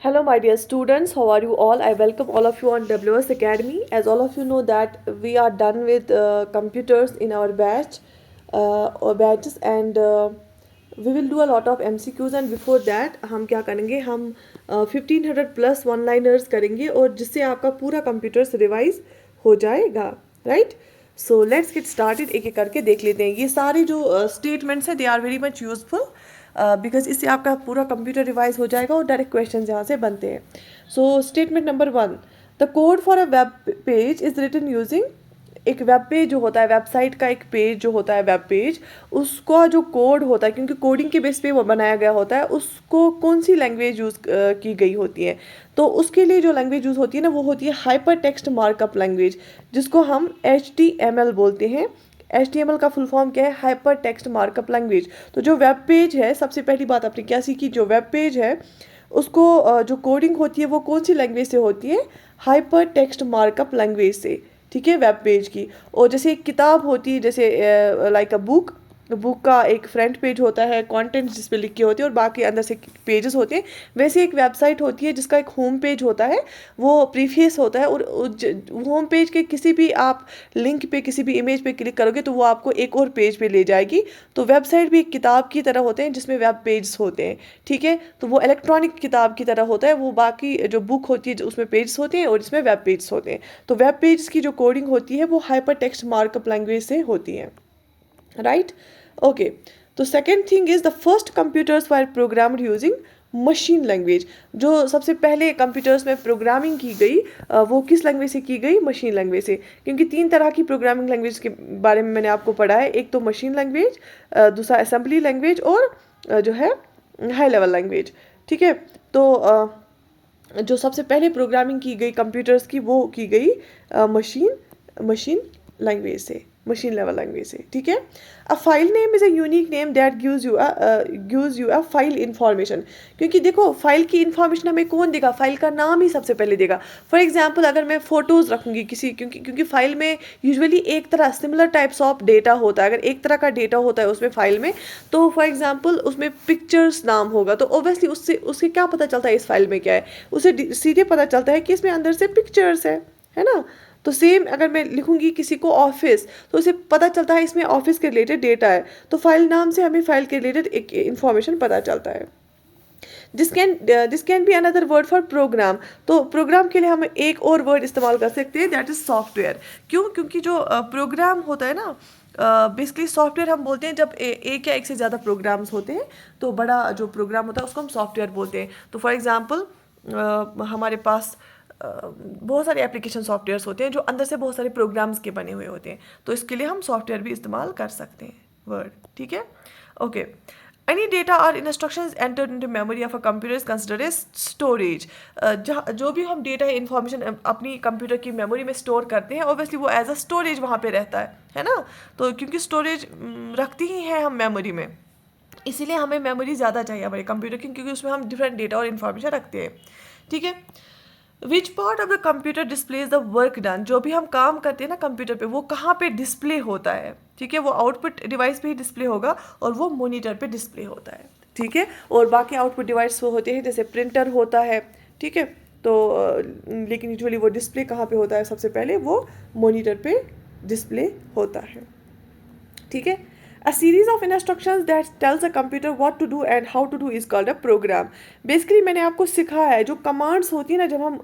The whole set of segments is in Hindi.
Hello, my dear students. How are you all? I welcome all of you on WS Academy. As all of you know that we are done with computers in our or batches, and we will do a lot of MCQs. And before that, हम क्या करेंगे? हम 1500 प्लस वन लाइनर्स करेंगे और जिससे आपका पूरा कंप्यूटर्स रिवाइज हो जाएगा, right? So let's get started. एक एक करके देख लेते हैं. ये सारे जो स्टेटमेंट्स हैं they are very much useful because इससे आपका पूरा कंप्यूटर रिवाइज हो जाएगा और डायरेक्ट क्वेश्चन यहाँ से बनते हैं. So statement number 1, the code for a web page is written using. एक वेब पेज जो होता है, वेबसाइट का एक पेज जो होता है, वेब पेज, उसका जो कोड होता है, क्योंकि कोडिंग के बेस पे वो बनाया गया होता है, उसको कौन सी लैंग्वेज यूज़ की गई होती है? तो उसके लिए जो लैंग्वेज यूज़ होती है ना, वो होती है हाइपर टेक्स्ट मार्कअप लैंग्वेज, जिसको हम HTML बोलते हैं. HTML का फुल फॉर्म क्या है? Hyper text markup language. तो जो वेब पेज है, सबसे पहली बात आपने क्या सीखी? जो वेब पेज है उसको जो कोडिंग होती है वो कौन सी लैंग्वेज से होती है? हाइपर टेक्स्ट मार्कअप लैंग्वेज से. ठीक है, वेब पेज की. और जैसे एक किताब होती है, जैसे लाइक अ बुक, बुक का एक फ्रंट पेज होता है, कंटेंट्स जिस पे लिखे होते हैं और बाकी अंदर से पेजेस होते हैं. वैसे एक वेबसाइट होती है जिसका एक होम पेज होता है, वो प्रीफेस होता है, और होम पेज के किसी भी आप लिंक पे, किसी भी इमेज पे क्लिक करोगे तो वो आपको एक और पेज पे ले जाएगी. तो वेबसाइट भी एक किताब की तरह होते हैं जिसमें वेब पेज होते हैं. ठीक है, तो वो इलेक्ट्रॉनिक किताब की तरह होता है. वो बाकी जो बुक होती है उसमें पेज होते हैं और इसमें वेब पेज होते हैं. तो वेब पेज की जो कोडिंग होती है वो हाइपर टेक्स्ट मार्कअप लैंग्वेज से होती है, राइट? ओके. तो second thing is the first computers were programmed using machine language. जो सबसे पहले कंप्यूटर्स में प्रोग्रामिंग की गई वो किस लैंग्वेज से की गई? मशीन लैंग्वेज से. क्योंकि 3 तरह की प्रोग्रामिंग लैंग्वेज के बारे में मैंने आपको पढ़ा है. एक तो मशीन लैंग्वेज, दूसरा असेंबली लैंग्वेज, और जो है हाई लेवल लैंग्वेज. ठीक है, तो जो सबसे पहले प्रोग्रामिंग की गई कंप्यूटर्स की वो की गई मशीन लैंग्वेज से, मशीन लेवल लैंग्वेज से. ठीक है. A file name is a unique name that gives you a file information. क्योंकि देखो, फाइल की इन्फॉर्मेशन हमें कौन देगा? फाइल का नाम ही सबसे पहले देगा. फॉर एग्जांपल, अगर मैं फ़ोटोज़ रखूँगी किसी, क्योंकि फाइल में यूजुअली एक तरह सिमिलर टाइप्स ऑफ डेटा होता है. अगर एक तरह का डेटा होता है उसमें फाइल में, तो फॉर एग्जांपल उसमें पिक्चर्स नाम होगा, तो ओबियसली उससे क्या पता चलता है इस फाइल में क्या है? उसे सीधे पता चलता है कि इसमें अंदर से पिक्चर्स है ना? तो सेम अगर मैं लिखूंगी किसी को ऑफिस, तो उसे पता चलता है इसमें ऑफिस के रिलेटेड डेटा है. तो फाइल नाम से हमें फाइल के रिलेटेड एक इन्फॉर्मेशन पता चलता है. This can be another word for program. तो प्रोग्राम के लिए हम एक और वर्ड इस्तेमाल कर सकते हैं, दैट इज सॉफ्टवेयर. क्यों? क्योंकि जो प्रोग्राम होता है ना, बेसिकली सॉफ्टवेयर हम बोलते हैं जब एक या एक से ज़्यादा प्रोग्राम्स होते हैं. तो बड़ा जो प्रोग्राम होता है उसको हम सॉफ्टवेयर बोलते हैं. तो फॉर एग्जांपल हमारे पास बहुत सारे एप्लीकेशन सॉफ्टवेयर्स होते हैं जो अंदर से बहुत सारे प्रोग्राम्स के बने हुए होते हैं. तो इसके लिए हम सॉफ्टवेयर भी इस्तेमाल कर सकते हैं वर्ड. ठीक है, ओके. एनी डेटा और instructions entered into memory of a computer is considered as storage. जो भी हम डेटा या इन्फॉर्मेशन अपनी कंप्यूटर की मेमोरी में स्टोर करते हैं, ऑब्वियसली वो एज अ स्टोरेज वहाँ पे रहता है ना? तो क्योंकि स्टोरेज रखती ही है हम मेमोरी में, इसीलिए हमें मेमोरी ज़्यादा चाहिए हमारे कंप्यूटर की, क्योंकि उसमें हम डिफरेंट डेटा और इन्फॉर्मेशन रखते हैं. ठीक है. Which part of the computer displays the work done. जो भी हम काम करते हैं ना कंप्यूटर पे, वो कहाँ पे डिस्प्ले होता है? ठीक है, वो आउटपुट डिवाइस पे ही डिस्प्ले होगा और वो मॉनिटर पे डिस्प्ले होता है. ठीक है, और बाकी आउटपुट डिवाइस वो होते हैं, जैसे प्रिंटर होता है. ठीक है, तो लेकिन यूजुअली वो डिस्प्ले कहाँ पे होता है? सबसे पहले वो मॉनिटर पे डिस्प्ले होता है. ठीक है. A series of instructions that tells a computer what to do and how to do is called a program. Basically मैंने आपको सिखाया है, जो कमांड्स होती है ना, जब हम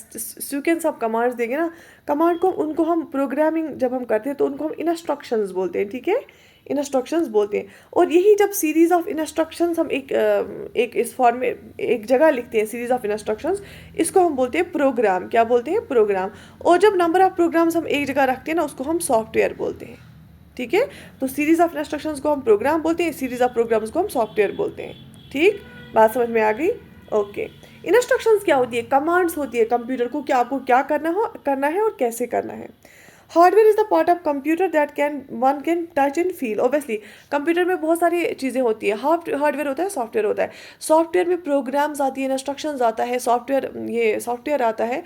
सीक्वेंस ऑफ कमांड्स देंगे ना, कमांड को उनको हम प्रोग्रामिंग जब हम करते हैं तो उनको हम इंस्ट्रक्शंस बोलते हैं. ठीक है, इंस्ट्रक्शंस बोलते हैं. और यही जब सीरीज ऑफ इंस्ट्रक्शंस हम एक इस फॉर्म में एक जगह लिखते हैं, सीरीज ऑफ इंस्ट्रक्शंस, इसको हम बोलते हैं प्रोग्राम. क्या बोलते हैं? प्रोग्राम. और जब नंबर ऑफ प्रोग्राम्स हम एक जगह रखते हैं ना, उसको हम सॉफ्टवेयर बोलते हैं. ठीक है, तो सीरीज ऑफ इंस्ट्रक्शंस को हम प्रोग्राम बोलते हैं, सीरीज ऑफ प्रोग्राम्स को हम सॉफ्टवेयर बोलते हैं. ठीक, बात समझ में आ गई? ओके. इंस्ट्रक्शंस क्या होती है? कमांड्स होती है कंप्यूटर को कि आपको क्या करना है और कैसे करना है. Hardware is the part of computer that one can touch and feel. Obviously computer में बहुत सारी चीज़ें होती है, हार्डवेयर होता है, सॉफ्टवेयर होता है। सॉफ्टवेयर में प्रोग्राम्स आती है, इंस्ट्रक्शंस आता है, सॉफ्टवेयर आता है,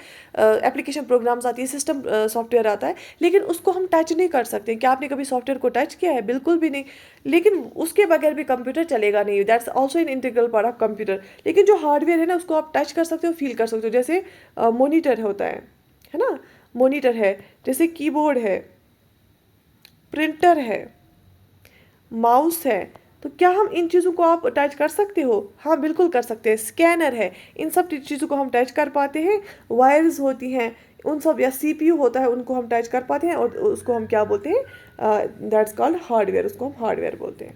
एप्लीकेशन प्रोग्राम्स आती है, सिस्टम सॉफ्टवेयर आता है, लेकिन उसको हम टच नहीं कर सकते। क्या आपने कभी सॉफ्टवेयर को टच किया है? बिल्कुल भी नहीं। लेकिन उसके बगैर भी कंप्यूटर चलेगा नहीं, that's also an integral part of computer. लेकिन जो हार्डवेयर है ना, उसको आप टच कर सकते हो, फील कर सकते हो। जैसे मोनीटर होता है ना, मोनीटर है, जैसे कीबोर्ड है, प्रिंटर है, माउस है। तो क्या हम इन चीज़ों को आप टच कर सकते हो? हाँ, बिल्कुल कर सकते हैं। स्कैनर है, इन सब चीज़ों को हम टच कर पाते हैं। वायर्स होती हैं, उन सब, या सीपीयू होता है, उनको हम टच कर पाते हैं, और उसको हम क्या बोलते हैं? दैट्स कॉल्ड हार्डवेयर, उसको हम हार्डवेयर बोलते हैं।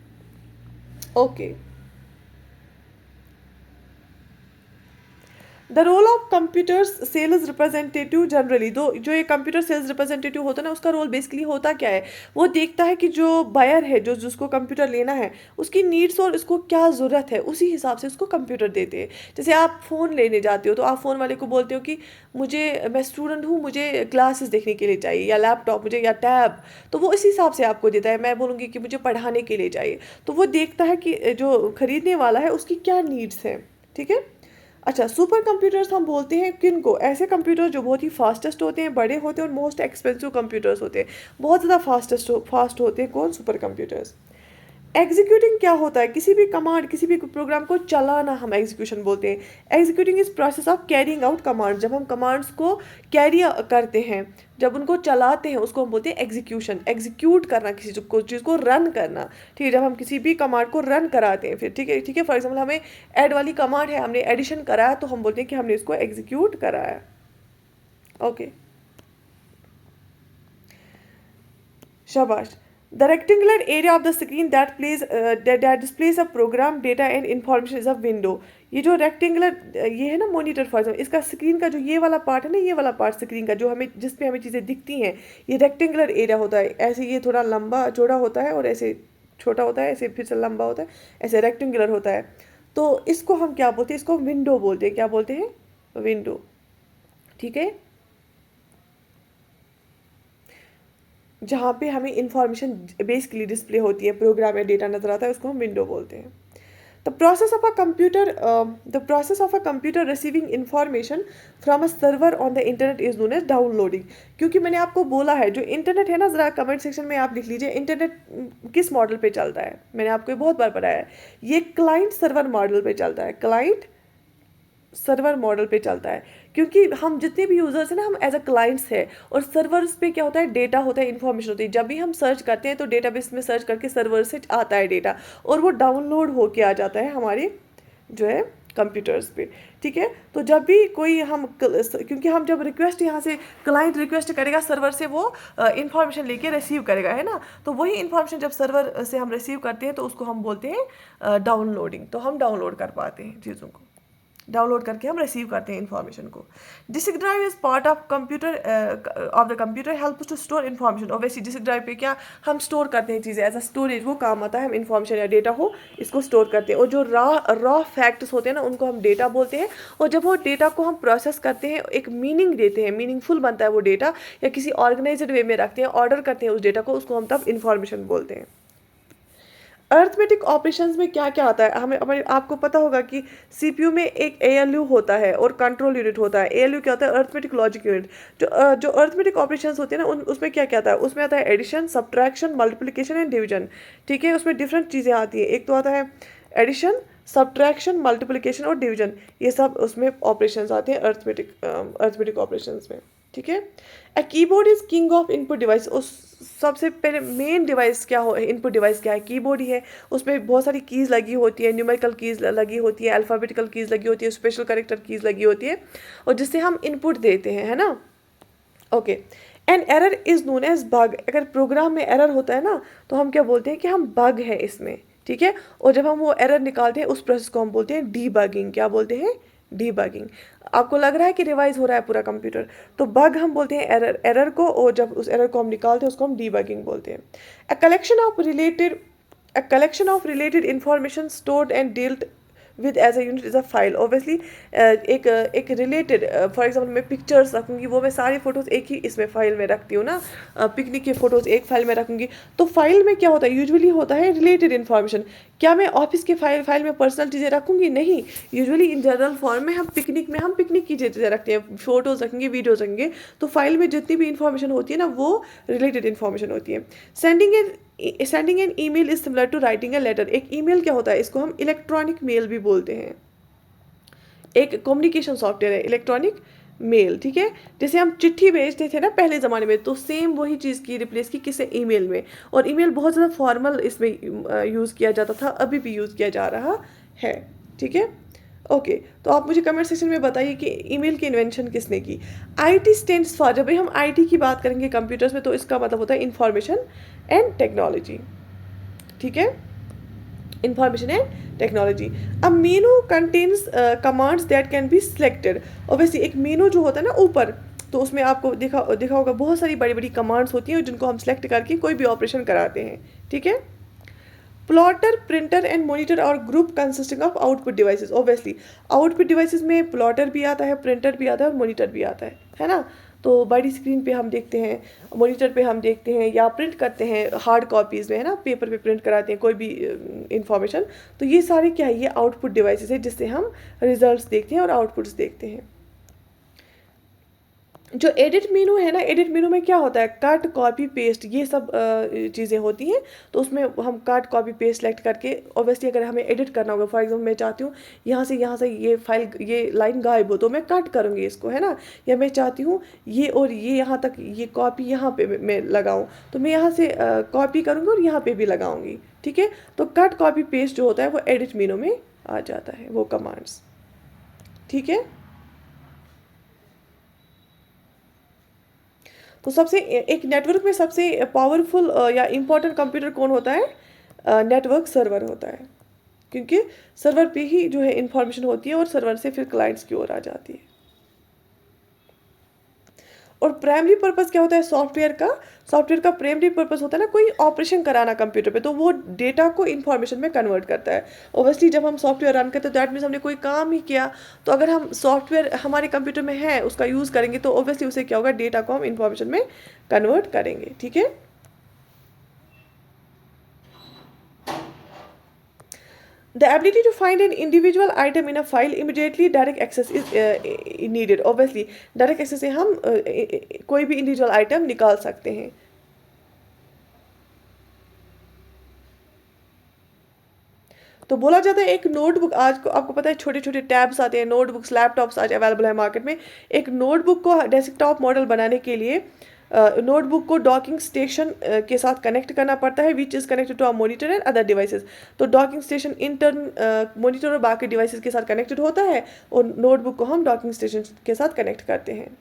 Okay. The role of computers sales representative generally, दो जो ये कंप्यूटर सेल्स रिप्रेजेंटेटिव होता है ना, उसका रोल बेसिकली होता क्या है? वो देखता है कि जो बायर है, जो जिसको कंप्यूटर लेना है, उसकी नीड्स और उसको क्या ज़रूरत है, उसी हिसाब से उसको कंप्यूटर देते हैं। जैसे आप फ़ोन लेने जाते हो, तो आप फ़ोन वाले को बोलते हो कि मैं स्टूडेंट हूँ, मुझे क्लासेस देखने के लिए चाहिए, या लैपटॉप मुझे, या टैब। तो वो इस हिसाब से आपको देता है। मैं बोलूँगी कि मुझे पढ़ाने के लिए चाहिए, तो वो देखता है कि जो खरीदने वाला है उसकी क्या नीड्स हैं। ठीक है। अच्छा, सुपर कंप्यूटर्स हम बोलते हैं किन को? ऐसे कंप्यूटर जो बहुत ही फास्टेस्ट होते हैं, बड़े होते हैं, और मोस्ट एक्सपेंसिव कंप्यूटर्स होते हैं, बहुत ज़्यादा फास्ट होते हैं। कौन? Super computers. एग्जीक्यूटिंग क्या होता है? किसी भी कमांड, किसी भी प्रोग्राम को चलाना हम एग्जीक्यूशन बोलते हैं। Executing is process of carrying out command. जब हम कमांड्स को कैरी करते हैं, जब उनको चलाते हैं, उसको हम बोलते हैं एग्जीक्यूशन। एग्जीक्यूट करना, किसी चीज़ को रन करना। ठीक है, जब हम किसी भी कमांड को रन कराते हैं, फिर ठीक है, ठीक है। फॉर एग्जाम्पल, हमें ऐड वाली कमांड है, हमने एडिशन कराया, तो हम बोलते हैं कि हमने इसको एग्जीक्यूट कराया। ओके, शाबाश। The rectangular area of the screen that displays a program, data and information is a window. ये जो रेक्टेंगुलर ये है ना मॉनिटर, फॉर एग्जाम्पल, इसका स्क्रीन का जो ये वाला पार्ट है ना, ये वाला पार्ट स्क्रीन का, जो हमें, जिसपे हमें चीज़ें दिखती हैं, ये रेक्टेंगुलर एरिया होता है। ऐसे ये थोड़ा लंबा चौड़ा होता है, और ऐसे छोटा होता है, ऐसे फिर से लंबा होता है, ऐसे रेक्टेंगुलर होता है। तो इसको हम क्या बोलते हैं? इसको विंडो बोलते हैं। क्या बोलते हैं? विंडो। ठीक है, जहाँ पे हमें इंफॉर्मेशन बेसिकली डिस्प्ले होती है, प्रोग्राम या डेटा नजर आता है, उसको हम विंडो बोलते हैं। The process of a computer receiving information from a server on the internet is known as downloading. क्योंकि मैंने आपको बोला है, जो इंटरनेट है ना, ज़रा कमेंट सेक्शन में आप लिख लीजिए, इंटरनेट किस मॉडल पे चलता है। मैंने आपको ये बहुत बार बताया है, ये क्लाइंट सर्वर मॉडल पे चलता है, क्लाइंट सर्वर मॉडल पे चलता है। क्योंकि हम जितने भी यूजर्स हैं ना, हम एज अ क्लाइंट्स है, और सर्वर्स पे क्या होता है? डेटा होता है, इन्फॉर्मेशन होती है। जब भी हम सर्च करते हैं, तो डेटाबेस में सर्च करके सर्वर से आता है डेटा, और वो डाउनलोड होके आ जाता है हमारे जो है कंप्यूटर्स पे। ठीक है, तो जब भी कोई क्योंकि हम जब रिक्वेस्ट, यहाँ से क्लाइंट रिक्वेस्ट करेगा सर्वर से, वो इन्फॉर्मेशन लेके रिसीव करेगा, है ना। तो वही इन्फॉर्मेशन जब सर्वर से हम रिसीव करते हैं, तो उसको हम बोलते हैं डाउनलोडिंग। तो हम डाउनलोड कर पाते हैं चीज़ों को, डाउनलोड करके हम रिसीव करते हैं इन्फॉर्मेशन को। Disk drive is part of computer of the computer, help to store information. और वैसे डिस्क ड्राइव पे क्या हम स्टोर करते हैं चीज़ें, एज अ स्टोरेज वो काम आता है। हम इन्फॉर्मेशन या डेटा हो, इसको स्टोर करते हैं। और जो रॉ फैक्ट्स होते हैं ना, उनको हम डेटा बोलते हैं। और जब वो डेटा को हम प्रोसेस करते हैं, एक मीनिंग देते हैं, मीनिंगफुल बनता है वो डेटा, या किसी ऑर्गेनाइज्ड वे में रखते हैं, ऑर्डर करते हैं उस डेटा को, उसको हम तब इन्फॉर्मेशन बोलते हैं। अर्थमेटिक ऑपरेशंस में क्या क्या आता है? हमें आपको पता होगा कि सीपीयू में एक एएलयू होता है और कंट्रोल यूनिट होता है। एएलयू क्या होता है? Arithmetic logic unit. जो अर्थमेटिक ऑपरेशंस होते हैं ना, उसमें क्या क्या आता है? उसमें आता है addition, subtraction, multiplication and division. ठीक है, उसमें डिफरेंट चीज़ें आती हैं। एक तो आता है एडिशन, सब्ट्रैक्शन, मल्टीप्लिकेशन और डिवीजन। ये सब उसमें ऑपरेशंस आते हैं अर्थमेटिक ऑपरेशंस में। ठीक है। A keyboard is king of input device. उस सबसे पहले मेन डिवाइस क्या हो, इनपुट डिवाइस क्या है? कीबोर्ड ही है। उसमें बहुत सारी कीज़ लगी होती है, न्यूमेरिकल कीज़ लगी होती है, अल्फ़ाबेटिकल कीज़ लगी होती है, स्पेशल कैरेक्टर कीज़ लगी होती है, और जिससे हम इनपुट देते हैं, है ना। Okay. An error is known as bug. अगर प्रोग्राम में एरर होता है ना, तो हम क्या बोलते हैं कि हम बग है इसमें। ठीक है, और जब हम वो एरर निकालते हैं, उस प्रोसेस को हम बोलते हैं डीबगिंग। क्या बोलते हैं? डीबगिंग। आपको लग रहा है कि रिवाइज हो रहा है पूरा कंप्यूटर, तो बग हम बोलते हैं एरर को, और जब उस एरर को हम निकालते हैं, उसको हम डीबगिंग बोलते हैं। A collection of related information stored and dealt with as a unit is a file. Obviously एक रिलेटेड, फॉर एग्जांपल मैं पिक्चर्स रखूँगी, वो मैं सारी फ़ोटोज़ एक ही इसमें फ़ाइल में रखती हूँ ना, पिकनिक की फ़ोटोज़ एक फ़ाइल में रखूँगी, तो फाइल में क्या होता है, यूजुअली होता है रिलेटेड इन्फॉर्मेशन। क्या मैं ऑफिस के फाइल में पर्सनल चीज़ें रखूँगी? नहीं। यूजुअली इन जनरल फॉर्म में हम पिकनिक की चीज़ें रखते हैं, फ़ोटोज़ रखेंगे, वीडियोज़ रखेंगे, तो फाइल में जितनी भी इन्फॉर्मेशन होती है ना, वो रिलेटेड इन्फॉर्मेशन होती है। Sending an email is similar to writing a letter. एक ईमेल क्या होता है, इसको हम इलेक्ट्रॉनिक मेल भी बोलते हैं, एक कम्युनिकेशन सॉफ्टवेयर है इलेक्ट्रॉनिक मेल, ठीक है। जैसे हम चिट्ठी भेजते थे ना पहले ज़माने में, तो सेम वही चीज़ की रिप्लेस की किसे, ईमेल में। और ईमेल बहुत ज़्यादा फॉर्मल इसमें यूज़ किया जाता था, अभी भी यूज़ किया जा रहा है, ठीक है। ओके, तो आप मुझे कमेंट सेक्शन में बताइए कि ईमेल की इन्वेंशन किसने की। आईटी स्टैंड्स फॉर, जब भी हम आईटी की बात करेंगे कंप्यूटर्स में, तो इसका मतलब होता है इंफॉर्मेशन एंड टेक्नोलॉजी, ठीक है, information and technology। a menu contains commands that can be selected। obviously एक मेनू जो होता है ना ऊपर, तो उसमें आपको दिखा होगा बहुत सारी बड़ी बड़ी कमांड्स होती हैं जिनको हम सेलेक्ट करके कोई भी ऑपरेशन कराते हैं, ठीक है। प्लॉटर, प्रिंटर एंड मॉनिटर और group consisting of output devices. Obviously output devices में प्लॉटर भी आता है, प्रिंटर भी आता है और मॉनिटर भी आता है ना। तो बड़ी स्क्रीन पे हम देखते हैं, मॉनिटर पे हम देखते हैं, या प्रिंट करते हैं हार्ड कॉपीज़ में, है ना, पेपर पे प्रिंट कराते हैं कोई भी इंफॉर्मेशन। तो ये सारे क्या है, ये आउटपुट डिवाइसेस है जिससे हम रिजल्ट्स देखते हैं और आउटपुट्स देखते हैं। जो एडिट मेनू है ना, एडिट मेनू में क्या होता है, कट कॉपी पेस्ट, ये सब चीज़ें होती हैं। तो उसमें हम कट कॉपी पेस्ट सेलेक्ट करके, ऑब्वियसली अगर हमें एडिट करना होगा, फॉर एग्जांपल मैं चाहती हूँ यहाँ से ये फाइल, ये लाइन गायब हो, तो मैं कट करूँगी इसको, है ना। या मैं चाहती हूँ ये और ये यहाँ तक, ये कॉपी यहाँ पे मैं लगाऊँ, तो मैं यहाँ से कॉपी करूँगी और यहाँ पे भी लगाऊँगी, ठीक है। तो कट कॉपी पेस्ट जो होता है वो एडिट मेनू में आ जाता है, वो कमांड्स, ठीक है। तो सबसे एक नेटवर्क में सबसे पावरफुल या इम्पोर्टेंट कंप्यूटर कौन होता है, नेटवर्क सर्वर होता है, क्योंकि सर्वर पे ही जो है इंफॉर्मेशन होती है और सर्वर से फिर क्लाइंट्स की ओर आ जाती है। और प्राइमरी पर्पस क्या होता है सॉफ्टवेयर का प्राइमरी पर्पस होता है ना, कोई ऑपरेशन कराना कंप्यूटर पे, तो वो डेटा को इन्फॉर्मेशन में कन्वर्ट करता है। ओब्वियसली जब हम सॉफ्टवेयर रन करते हैं तो दैट मीन्स हमने कोई काम ही किया। तो अगर हम सॉफ्टवेयर हमारे कंप्यूटर में है, उसका यूज़ करेंगे, तो ओब्वियसली उसे क्या होगा, डेटा को हम इन्फॉर्मेशन में कन्वर्ट करेंगे, ठीक है। The ability to find an individual item in a file immediately, direct access is needed। Obviously direct access से हम कोई भी individual item निकाल सकते हैं। तो बोला जाता है एक नोटबुक, आज को आपको पता है छोटे छोटे टैब्स आते हैं, नोटबुक्स, लैपटॉप्स आज अवेलेबल है मार्केट में। एक नोटबुक को डेस्कटॉप मॉडल बनाने के लिए नोटबुक को डॉकिंग स्टेशन के साथ कनेक्ट करना पड़ता है, which is connected to a monitor and other devices. तो डॉकिंग स्टेशन इंटर्न मॉनिटर और बाकी डिवाइसेस के साथ कनेक्टेड होता है, और नोटबुक को हम डॉकिंग स्टेशन के साथ कनेक्ट करते हैं।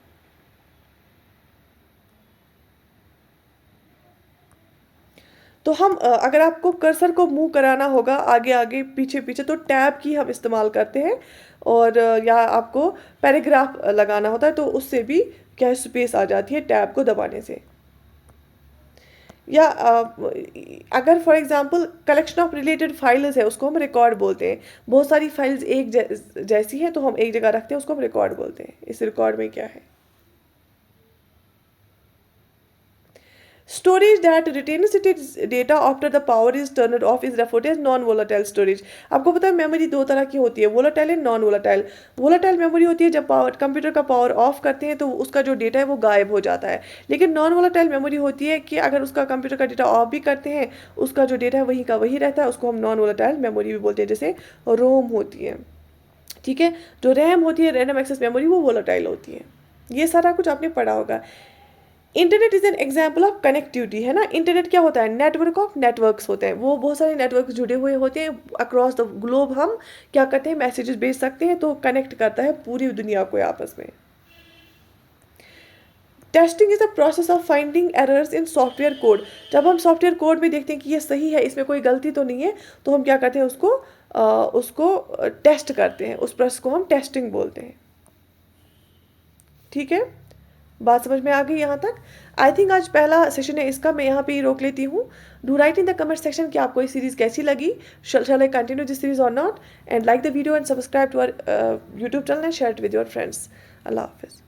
तो हम अगर आपको कर्सर को मूव कराना होगा आगे आगे पीछे पीछे, तो टैब की हम इस्तेमाल करते हैं। और या आपको पैराग्राफ लगाना होता है, तो उससे भी क्या स्पेस आ जाती है टैब को दबाने से। या अगर for example collection of related files है, उसको हम रिकॉर्ड बोलते हैं। बहुत सारी फाइल्स एक जैसी है, तो हम एक जगह रखते हैं, उसको हम रिकॉर्ड बोलते हैं। इस रिकॉर्ड में क्या है, storage that retains its data after the power is turned off is referred as non volatile storage. आपको पता है मेमोरी दो तरह की होती है, volatile and non volatile. Volatile memory होती है जब कंप्यूटर का पावर ऑफ करते हैं तो उसका जो डेटा है वो गायब हो जाता है। लेकिन नॉन वोलाटाइल मेमोरी होती है कि अगर उसका कंप्यूटर का डेटा ऑफ भी करते हैं, उसका जो डेटा है वहीं का वही रहता है, उसको हम नॉन वोलाटाइल मेमोरी भी बोलते हैं। जैसे रोम होती है, ठीक है। जो रैम होती है, रैंडम एक्सेस मेमोरी, वो वोलाटाइल होती है। ये सारा कुछ आपने पढ़ा होगा। Internet is an example of connectivity, है ना। इंटरनेट क्या होता है, नेटवर्क ऑफ नेटवर्क्स होते हैं। वो बहुत सारे नेटवर्क जुड़े हुए होते हैं अक्रॉस द ग्लोब। हम क्या करते हैं, मैसेजेस भेज सकते हैं, तो कनेक्ट करता है पूरी दुनिया को आपस में। Testing is the process of finding errors in software code. जब हम सॉफ्टवेयर कोड में देखते हैं कि ये सही है, इसमें कोई गलती तो नहीं है, तो हम क्या करते हैं, उसको टेस्ट करते हैं। उस प्रोसेस को हम टेस्टिंग बोलते हैं, ठीक है। बात समझ में आ गई यहाँ तक? आई थिंक आज पहला सेशन है इसका, मैं यहाँ पे ही रोक लेती हूँ. Do write in the comment section कि आपको ये सीरीज़ कैसी लगी. Shall I continue this series और not? And like the video and subscribe to our YouTube channel and share it with your friends. अल्लाह हाफिज़.